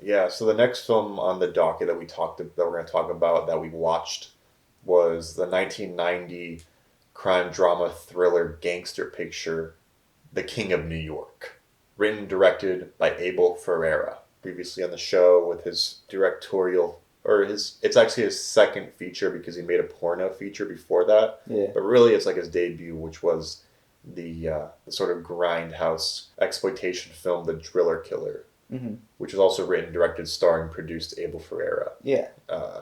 Yeah, so the next film on the docket that we're going to talk about that we watched was the 1990 crime drama thriller gangster picture, The King of New York, written and directed by Abel Ferrara. Previously on the show with his directorial, or his, it's actually his second feature because he made a porno feature before that. Yeah. But really, it's like his debut, which was the sort of grindhouse exploitation film, The Driller Killer, Mm-hmm. which was also written, directed, starring, produced Abel Ferrara. Yeah. Uh,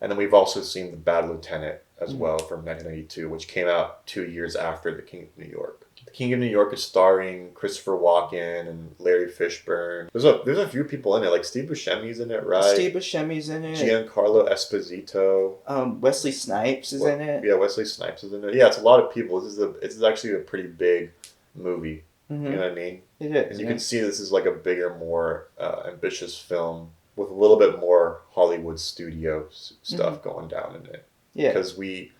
and then we've also seen The Bad Lieutenant as Mm-hmm. well from 1992, which came out 2 years after The King of New York. The King of New York is starring Christopher Walken and Larry Fishburne. There's a few people in it, like Steve Buscemi's in it, right? Steve Buscemi's in it. Giancarlo Esposito. Wesley Snipes is in it. Yeah, Wesley Snipes is in it. Yeah, it's a lot of people. This is actually a pretty big movie. Mm-hmm. You know what I mean? It is. And you can see this is like a bigger, more ambitious film with a little bit more Hollywood studio stuff going down in it. Yeah. Because we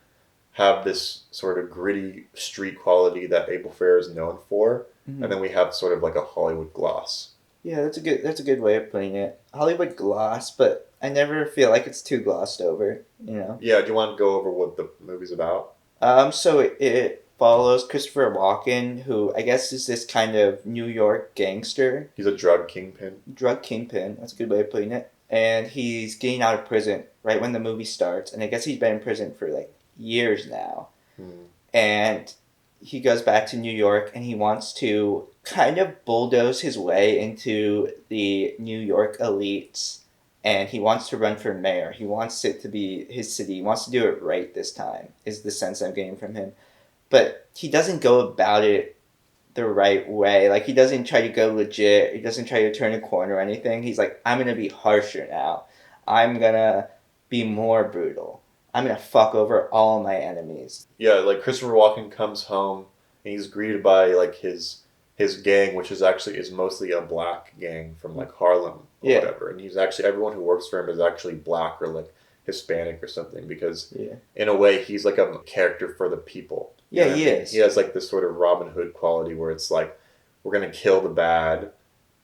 have this sort of gritty street quality that Abel Ferrara is known for, Mm-hmm. and then we have sort of like a Hollywood gloss. Yeah, that's a good way of putting it. Hollywood gloss, but I never feel like it's too glossed over, you know? Yeah, do you want to go over what the movie's about? So it follows Christopher Walken, who I guess is this kind of New York gangster, He's a drug kingpin. drug kingpin. That's a good way of putting it. And he's getting out of prison right when the movie starts, and I guess he's been in prison for like years now. And he goes back to New York, and he wants to kind of bulldoze his way into the New York elites, and he wants to run for mayor. He wants it to be his city. He wants to do it right this time, is the sense I'm getting from him. But he doesn't go about it the right way. Like, he doesn't try to go legit. He doesn't try to turn a corner or anything. He's like, I'm going to be harsher now. I'm going to be more brutal. I'm going to fuck over all my enemies. Yeah, like Christopher Walken comes home and he's greeted by like his gang, which is mostly a black gang from like Harlem or whatever. And he's actually, everyone who works for him is actually black or like Hispanic or something, because in a way he's like a character for the people. You know Yeah, he what I mean? is. He has like this sort of Robin Hood quality where it's like, we're gonna kill the bad,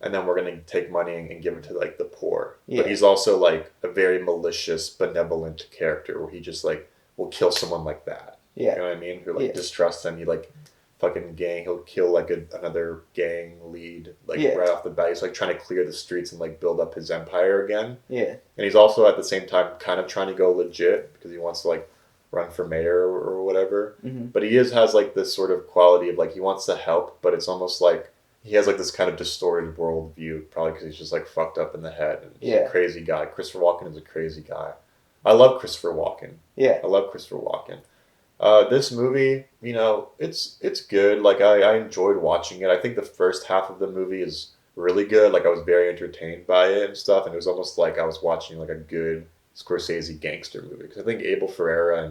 and then we're gonna take money and give it to like the poor. Yeah. But he's also like a very malicious, benevolent character where he just like will kill someone like that. Yeah. You know what I mean? Who like Yeah. distrusts him. He like fucking gang. He'll kill like another gang lead like Yeah. right off the bat. He's like trying to clear the streets and like build up his empire again. Yeah. And he's also at the same time kind of trying to go legit because he wants to like run for mayor or whatever. Mm-hmm. But he has like this sort of quality of like he wants to help, but it's almost like he has like this kind of distorted worldview, probably because he's just like fucked up in the head and he's a crazy guy. Christopher Walken is a crazy guy. I love Christopher Walken. Yeah. I love Christopher Walken. This movie, you know, it's good. Like I enjoyed watching it. I think the first half of the movie is really good. Like I was very entertained by it and stuff, and it was almost like I was watching like a good Scorsese gangster movie. Because I think Abel Ferrara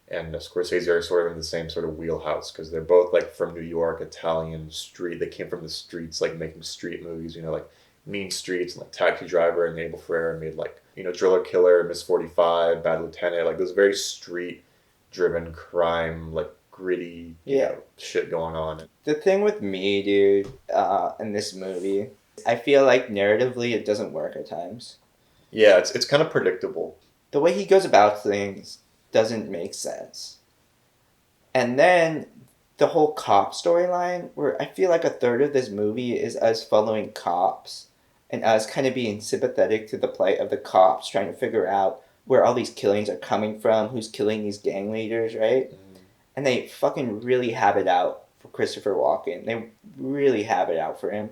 and Scorsese are sort of in the same sort of wheelhouse because they're both like from New York, Italian street. They came from the streets, like making street movies. You know, like Mean Streets and like Taxi Driver, and Abel Ferrara made like, you know, Driller Killer, Miss 45, Bad Lieutenant, like those very street driven crime, like gritty, you know, shit going on. The thing with me, dude, in this movie, I feel like narratively it doesn't work at times. Yeah, it's kind of predictable. The way he goes about things doesn't make sense. And then the whole cop storyline, where I feel like a third of this movie is us following cops and us kind of being sympathetic to the plight of the cops, trying to figure out where all these killings are coming from, who's killing these gang leaders, right? And they fucking really have it out for Christopher Walken. They really have it out for him.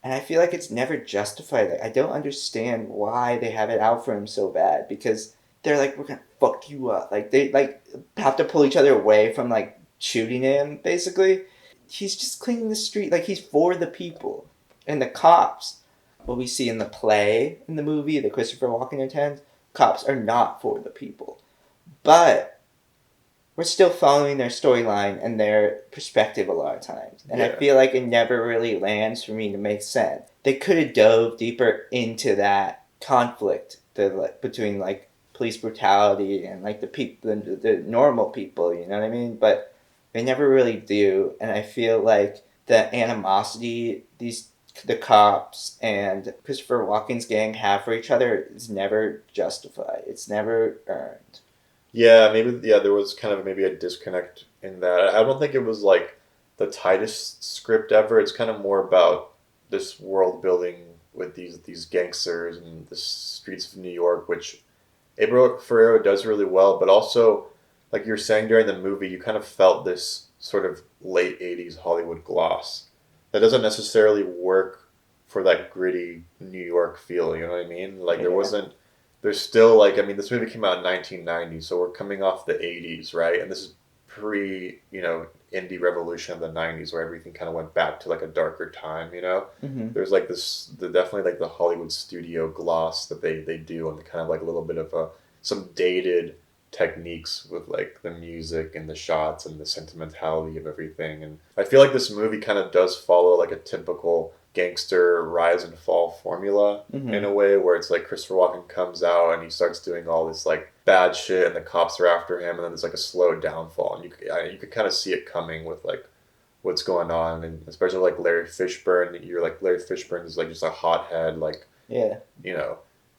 And I feel like it's never justified. Like, I don't understand why they have it out for him so bad, because they're like, we're gonna fuck you up. Like, they like have to pull each other away from like shooting him, basically. He's just cleaning the street. Like, he's for the people. And the cops, what we see in the play, in the movie that Christopher Walken attends, cops are not for the people. But we're still following their storyline and their perspective a lot of times. And I feel like it never really lands for me to make sense. They could have dove deeper into that conflict between like police brutality and like the normal people, you know what I mean? But they never really do. And I feel like the animosity these the cops and Christopher Walken's gang have for each other is never justified. It's never earned. Yeah, maybe there was kind of maybe a disconnect in that. I don't think it was like the tightest script ever. It's kind of more about this world building with these gangsters and the streets of New York, which Abel Ferrara does really well, but also like you're saying during the movie, you kind of felt this sort of late 80s Hollywood gloss that doesn't necessarily work for that gritty New York feel, you know what I mean? Like there Yeah. wasn't there's still like I mean this movie came out in 1990, so we're coming off the 80s, right? And this is pre, indie revolution of the 90s where everything kind of went back to like a darker time, you know? Mm-hmm. There's like definitely like the Hollywood studio gloss that they do and the kind of like a little bit of some dated techniques with like the music and the shots and the sentimentality of everything. And I feel like this movie kind of does follow like a typical gangster rise and fall formula in Mm-hmm. a way where it's like Christopher Walken comes out and he starts doing all this like bad shit and the cops are after him and then there's like a slow downfall and you could kind of see it coming with like what's going on and especially like Larry Fishburne. You're like Larry Fishburne is like just a hothead like Yeah. you know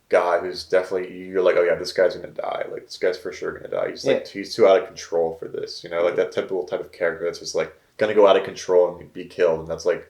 guy who's definitely you're like, oh yeah, this guy's gonna die. Like this guy's for sure gonna die. He's Yeah. like he's too out of control for this. Like that typical type of character that's just like gonna go out of control and be killed. And that's like,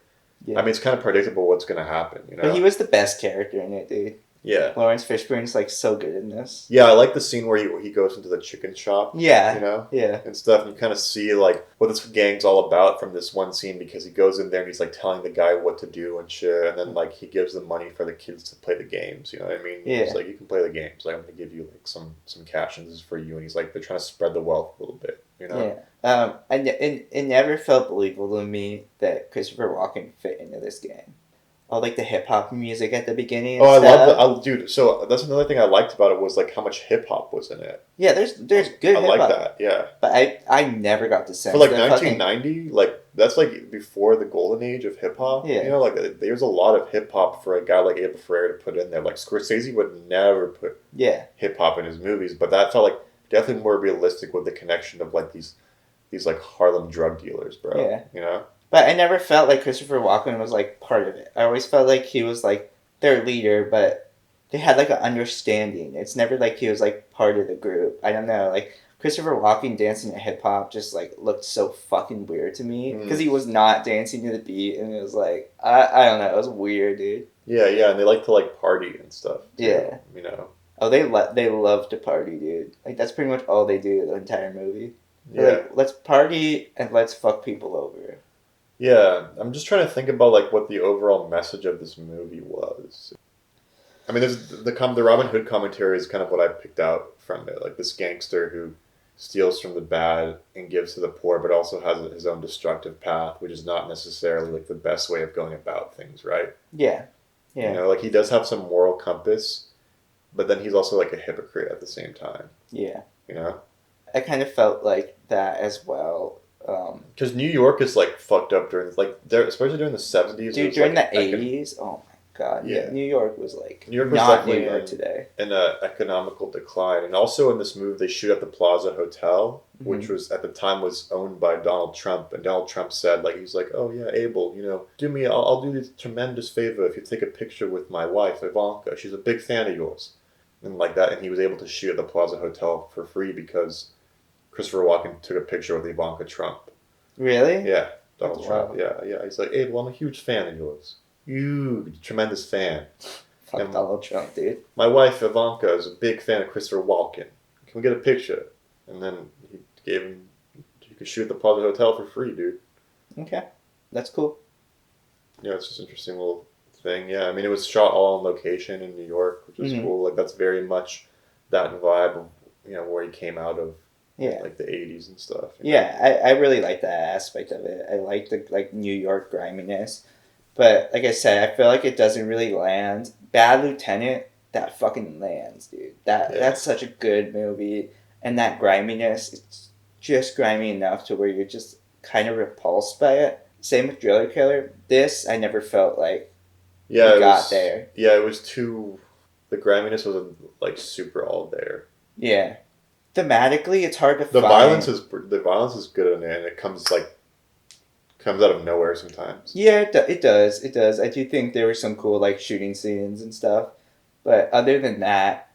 I Yeah. mean, it's kind of predictable what's gonna happen. But he was the best character in it, dude. Yeah. Laurence Fishburne's like so good in this. Yeah, I like the scene where he goes into the chicken shop. Yeah. Yeah. And stuff. And you kind of see like what this gang's all about from this one scene because he goes in there and he's like telling the guy what to do and shit. And then like he gives them money for the kids to play the games. You know what I mean? Yeah. He's like, you can play the games. Like, I'm gonna give you like some cash and this is for you. And he's like, they're trying to spread the wealth a little bit. Yeah. And it never felt believable to me that Christopher Walken fit into this game. All like the hip hop music at the beginning. And Oh, I love stuff. dude. So that's another thing I liked about it was like how much hip hop was in it. Yeah, there's good I hip like hop. that. Yeah. But I never got the sense For like that 1990, like that's like before the golden age of hip hop. Yeah. Like there's a lot of hip hop for a guy like Abel Ferrara to put in there. Like Scorsese would never put hip hop in his movies, but that felt like definitely more realistic with the connection of like these like Harlem drug dealers, bro. Yeah. But I never felt like Christopher Walken was like part of it. I always felt like he was like their leader, but they had like an understanding. It's never like he was like part of the group. I don't know, like Christopher Walken dancing to hip hop just like looked so fucking weird to me because he was not dancing to the beat, and it was like I don't know, it was weird, dude. Yeah, and they like to like party and stuff. Too, Yeah. Oh, they love to party, dude. Like that's pretty much all they do the entire movie. They're like, let's party and let's fuck people over. Yeah, I'm just trying to think about like what the overall message of this movie was. I mean, there's the Robin Hood commentary is kind of what I picked out from it, like this gangster who steals from the bad and gives to the poor, but also has his own destructive path, which is not necessarily like the best way of going about things, right? Yeah. Like he does have some moral compass, but then he's also like a hypocrite at the same time. Yeah. I kind of felt like that as well. Because New York is like fucked up during especially during the 70s. Dude, during the 80s, oh my god, yeah, New York was like New York was not definitely New York today. In an economical decline, and also in this movie they shoot at the Plaza Hotel, which was at the time was owned by Donald Trump, and Donald Trump said he's like, oh yeah, Abel, do me, I'll do you a tremendous favor if you take a picture with my wife Ivanka. She's a big fan of yours, and like that, and he was able to shoot at the Plaza Hotel for free because Christopher Walken took a picture with Ivanka Trump. Really? Yeah, Donald Trump. Wow. Yeah. He's like, Abel, I'm a huge fan of yours. You tremendous fan. Fuck And Donald Trump, dude. my wife Ivanka is a big fan of Christopher Walken. Can we get a picture? And then he gave him. You could shoot at the Plaza Hotel for free, dude. Okay, that's cool. Yeah, it's just an interesting little thing. Yeah, I mean, it was shot all on location in New York, which was cool. Like that's very much that vibe of where he came out of. Yeah. Like the 80s and stuff. Yeah, I really like that aspect of it. I like the New York griminess. But like I said, I feel like it doesn't really land. Bad Lieutenant, that fucking lands, dude. That's such a good movie. And that griminess, it's just grimy enough to where you're just kind of repulsed by it. Same with Driller Killer. This, I never felt like got there. Yeah, it was too... The griminess wasn't like super all there. Yeah. Thematically, it's hard to The find. violence is good in it, and it comes comes out of nowhere sometimes. Yeah, it does. It does. I do think there were some cool like shooting scenes and stuff, but other than that,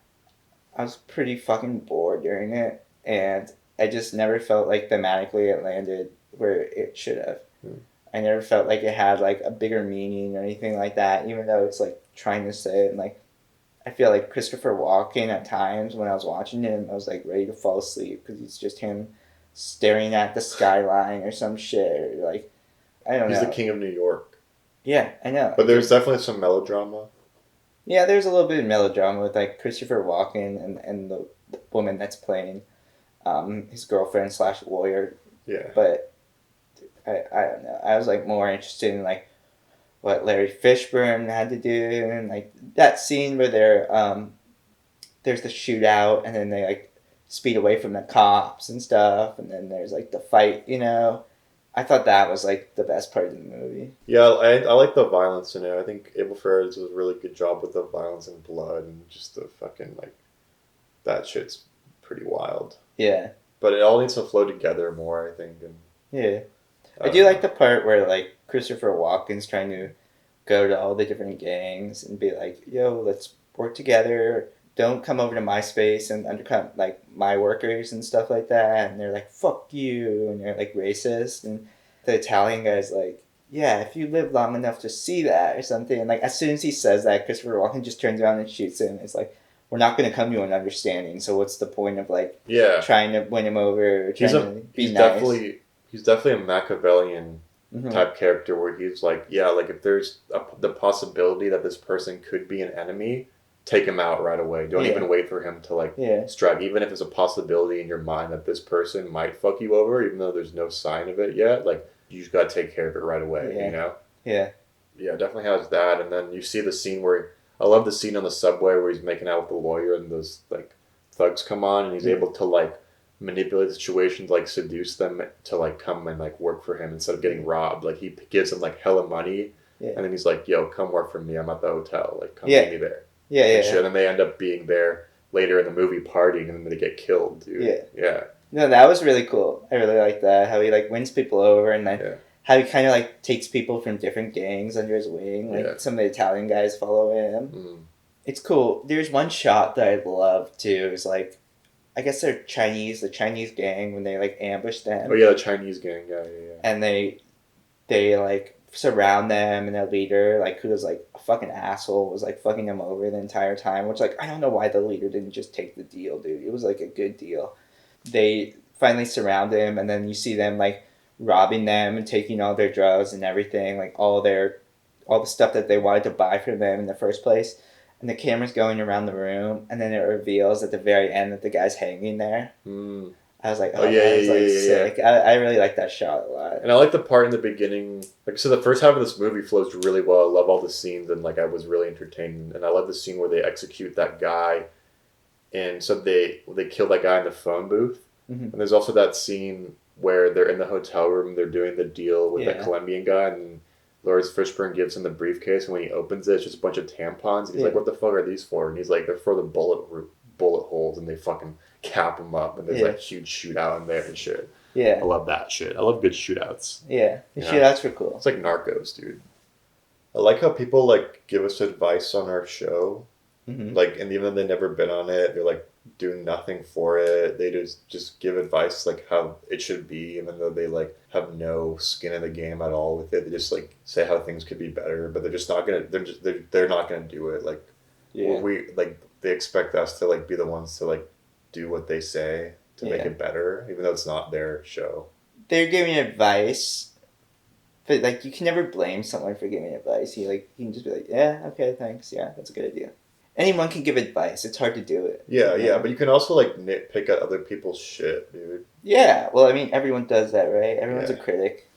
I was pretty fucking bored during it, and I just never felt like thematically it landed where it should have. I never felt like it had like a bigger meaning or anything like that, even though it's like trying to say it. And like I feel like Christopher Walken at times when I was watching him, I was like ready to fall asleep because it's just him staring at the skyline or some shit. Or, like I don't He's know. the king of New York. Yeah, I know. But there's definitely some melodrama. Yeah, there's a little bit of melodrama with like Christopher Walken and the woman that's playing his girlfriend slash lawyer. Yeah. But I don't know. I was like more interested in like what Larry Fishburne had to do and like that scene where there's the shootout and then they like speed away from the cops and stuff and then there's like the fight, you know. I thought that was like the best part of the movie. Yeah, I like the violence in it. I think Abel Ferrara does a really good job with the violence and blood and just the fucking like that shit's pretty wild. Yeah. But it all needs to flow together more, I think. And yeah. I do like the part where like Christopher Walken's trying to go to all the different gangs and be like, "Yo, let's work together. Don't come over to my space and undercut like my workers and stuff like that." And they're like, "Fuck you," and they're like racist. And the Italian guy's like, "Yeah, if you live long enough to see that or something." And like as soon as he says that, Christopher Walken just turns around and shoots him. It's like we're not going to come to an understanding. So what's the point of like trying to win him over? Or trying to be nice? He's definitely a Machiavellian type character where he's like, yeah, like if there's the possibility that this person could be an enemy, take him out right away. Don't even wait for him to like strike. Even if there's a possibility in your mind that this person might fuck you over, even though there's no sign of it yet, like you just gotta take care of it right away. You know? Yeah. Yeah, definitely has that. And then you see the scene where I love the scene on the subway where he's making out with the lawyer and those like thugs come on and he's able to like manipulate situations, like seduce them to like come and like work for him instead of getting robbed. Like he gives them like hella money and then he's like, "Yo, come work for me. I'm at the hotel. Like come meet me there." And shit. And they end up being there later in the movie partying and then they get killed, dude. Yeah. No, that was really cool. I really like that. How he like wins people over and then how he kind of like takes people from different gangs under his wing. Like some of the Italian guys follow him. It's cool. There's one shot that I love too. Is like, I guess they're Chinese, the Chinese gang when they like ambush them. Oh yeah, the Chinese gang. Yeah. And they like surround them and their leader, like who was like a fucking asshole, was like fucking them over the entire time. Which like I don't know why the leader didn't just take the deal, dude. It was like a good deal. They finally surround him, and then you see them like robbing them and taking all their drugs and everything, like all the stuff that they wanted to buy from them in the first place. And the camera's going around the room, and then it reveals at the very end that the guy's hanging there. I was like, sick. I really like that shot a lot. And I like the part in the beginning. Like, so the first half of this movie flows really well. I love all the scenes, and like I was really entertained. And I love the scene where they execute that guy, and so they kill that guy in the phone booth. And there's also that scene where they're in the hotel room, they're doing the deal with the Colombian guy, and Laurence Fishburne gives him the briefcase, and when he opens it, it's just a bunch of tampons. And he's like, "What the fuck are these for?" And he's like, "They're for the bullet holes," and they fucking cap them up, and there's like huge shootout in there and shit. I love that shit. I love good shootouts. The shootouts were cool. It's like Narcos, dude. I like how people like give us advice on our show, like, and even though they've never been on it, they're like doing nothing for it. They just give advice like how it should be, even though they like have no skin in the game at all with it. They just like say how things could be better, but they're just not gonna. They're not gonna do it. Like we like they expect us to like be the ones to like do what they say to make it better, even though it's not their show. They're giving advice, but like you can never blame someone for giving advice. You can just be like, "Yeah, okay, thanks. Yeah, that's a good idea." Anyone can give advice. It's hard to do it. Yeah, but you can also like nitpick at other people's shit, dude. Yeah, well, I mean, everyone does that, right? Everyone's a critic.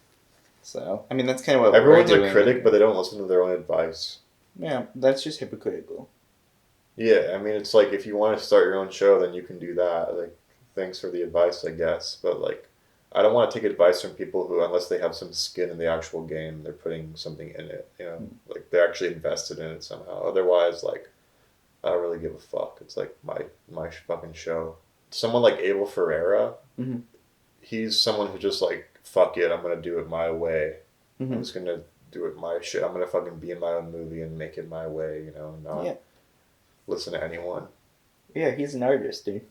So, I mean, that's kind of what everyone's we're doing. a critic, but they don't listen to their own advice. Yeah, that's just hypocritical. Yeah, I mean, it's like if you want to start your own show, then you can do that. Like, thanks for the advice, I guess. But like, I don't want to take advice from people who, unless they have some skin in the actual game, they're putting something in it. You know, like they're actually invested in it somehow. Otherwise, like, I don't really give a fuck. It's like my fucking show. Someone like Abel Ferrara, he's someone who just like fuck it, I'm gonna do it my way. I'm Hmm. just gonna do it my shit. I'm gonna fucking be in my own movie and make it my way, you know, not Yeah, listen to anyone. yeah, he's an artist, dude.